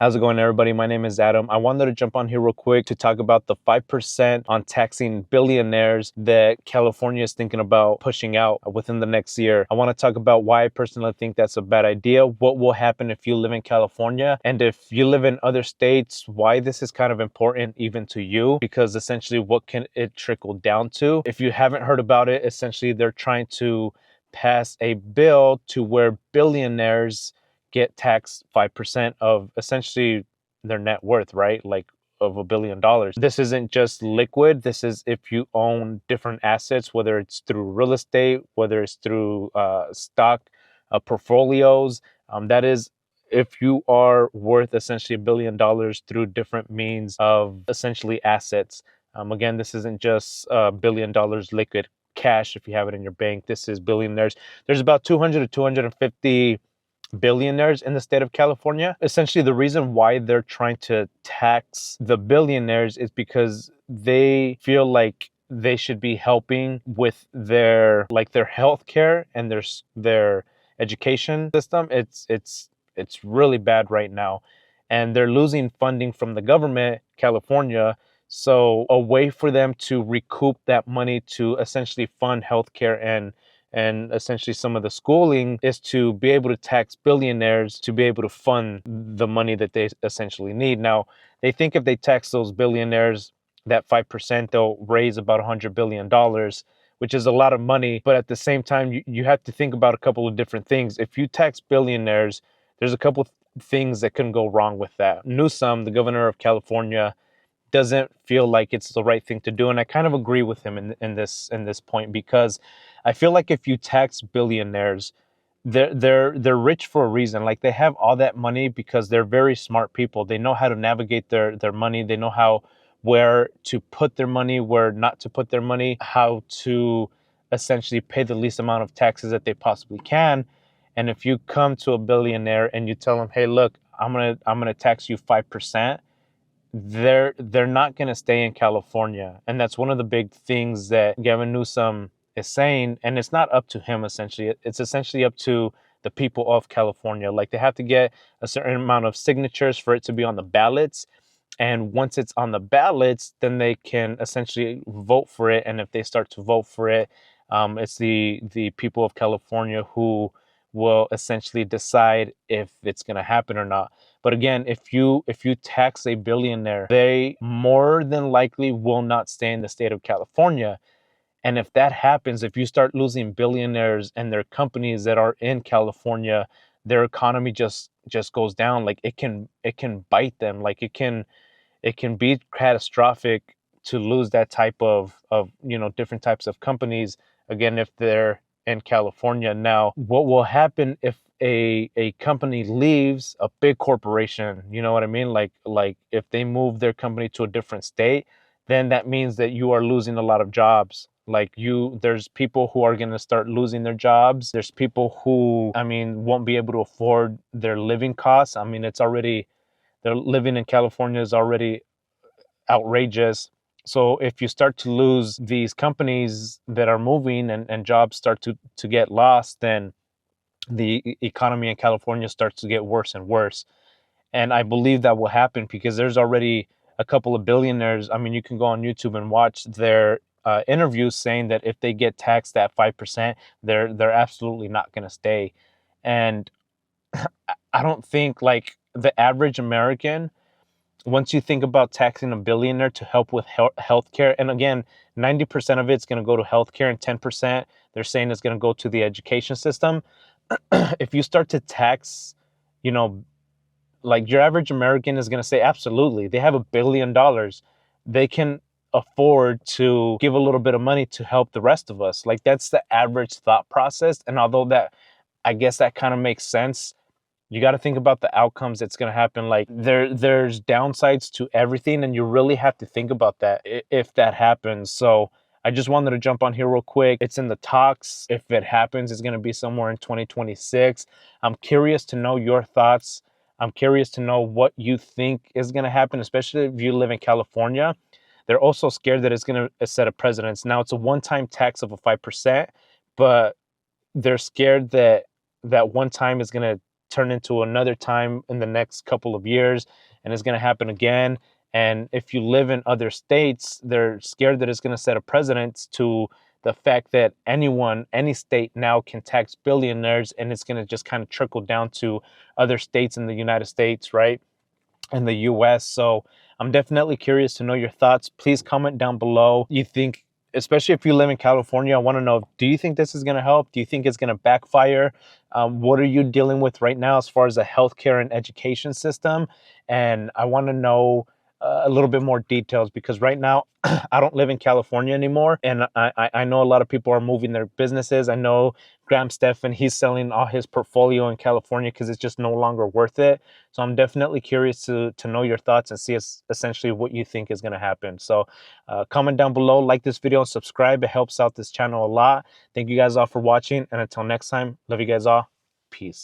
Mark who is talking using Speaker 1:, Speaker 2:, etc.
Speaker 1: How's it going, everybody? My name is Adam. I wanted to jump on here real quick to talk about the 5% on taxing billionaires that California is thinking about pushing out within the next year. I want to talk about why I personally think that's a bad idea, what will happen if you live in California, and if you live in other states, why this is kind of important even to you, because essentially what can it trickle down to? If you haven't heard about it, essentially they're trying to pass a bill to where billionaires get taxed 5% of essentially their net worth, right? Like of $1 billion. This isn't just liquid. This is if you own different assets, whether it's through real estate, whether it's through stock portfolios. That is if you are worth essentially $1 billion through different means of essentially assets. Again, this isn't just $1 billion liquid cash if you have it in your bank. This is billionaires. There's about 200 to 250 billionaires in the state of California. Essentially, the reason why they're trying to tax the billionaires is because they feel like they should be helping with their healthcare and their education system. It's really bad right now, and they're losing funding from the government, California. So a way for them to recoup that money to essentially fund healthcare and essentially some of the schooling is to be able to tax billionaires to be able to fund the money that they essentially need. Now, they think if they tax those billionaires, that 5%, they'll raise about $100 billion, which is a lot of money. But at the same time, you have to think about a couple of different things. If you tax billionaires, there's a couple of things that can go wrong with that. Newsom, the governor of California, doesn't feel like it's the right thing to do, and I kind of agree with him in this point, because I feel like if you tax billionaires, they're rich for a reason. Like, they have all that money because they're very smart people. They know how to navigate their money. They know where to put their money, where not to put their money, how to essentially pay the least amount of taxes that they possibly can. And if you come to a billionaire and you tell them, hey, look, I'm gonna tax you 5%, they're not going to stay in California. And that's one of the big things that Gavin Newsom is saying. And it's not up to him, essentially. It's essentially up to the people of California. Like, they have to get a certain amount of signatures for it to be on the ballots. And once it's on the ballots, then they can essentially vote for it. And if they start to vote for it, it's the people of California who will essentially decide if it's going to happen or not. But again, if you tax a billionaire, they more than likely will not stay in the state of California. And if that happens, if you start losing billionaires and their companies that are in California, their economy just goes down. Like, it can bite them. Like, it can be catastrophic to lose that type of different types of companies, again, if they're in California. Now, what will happen if a company leaves a big corporation? You know what I mean? Like if they move their company to a different state, then that means that you are losing a lot of jobs. Like, there's people who are going to start losing their jobs. There's people who, I mean, won't be able to afford their living costs. I mean, they're living in California is already outrageous. So if you start to lose these companies that are moving, and jobs start to get lost, then the economy in California starts to get worse and worse. And I believe that will happen because there's already a couple of billionaires. I mean, you can go on YouTube and watch their interviews saying that if they get taxed at 5%, they're absolutely not going to stay. And I don't think, like, the average American, once you think about taxing a billionaire to help with healthcare, and again, 90% of it's going to go to healthcare, and 10% they're saying is going to go to the education system. If you start to tax, you know, like, your average American is going to say, absolutely, they have $1 billion. They can afford to give a little bit of money to help the rest of us. Like, that's the average thought process. And although that, I guess that kind of makes sense, you got to think about the outcomes that's going to happen. Like, there's downsides to everything, and you really have to think about that if that happens. So I just wanted to jump on here real quick. It's in the talks. If it happens, it's going to be somewhere in 2026. I'm curious to know your thoughts. I'm curious to know what you think is going to happen, especially if you live in California. They're also scared that it's going to set a precedence. Now, it's a one-time tax of a 5%, but they're scared that that one time is going to turn into another time in the next couple of years, and it's going to happen again. And if you live in other states, they're scared that it's going to set a precedent to the fact that anyone, any state now can tax billionaires, and it's going to just kind of trickle down to other states in the United States, right? In the US. So I'm definitely curious to know your thoughts. Please comment down below. You think, especially if you live in California, I want to know, do you think this is going to help? Do you think it's going to backfire? What are you dealing with right now as far as the healthcare and education system? And I want to know a little bit more details, because right now I don't live in California anymore, and I know a lot of people are moving their businesses. I know Graham Stephan, he's selling all his portfolio in California because it's just no longer worth it. So I'm definitely curious to know your thoughts and see essentially what you think is going to happen. So comment down below, like this video, and subscribe. It helps out this channel a lot. Thank you guys all for watching, and until next time, love you guys all. Peace.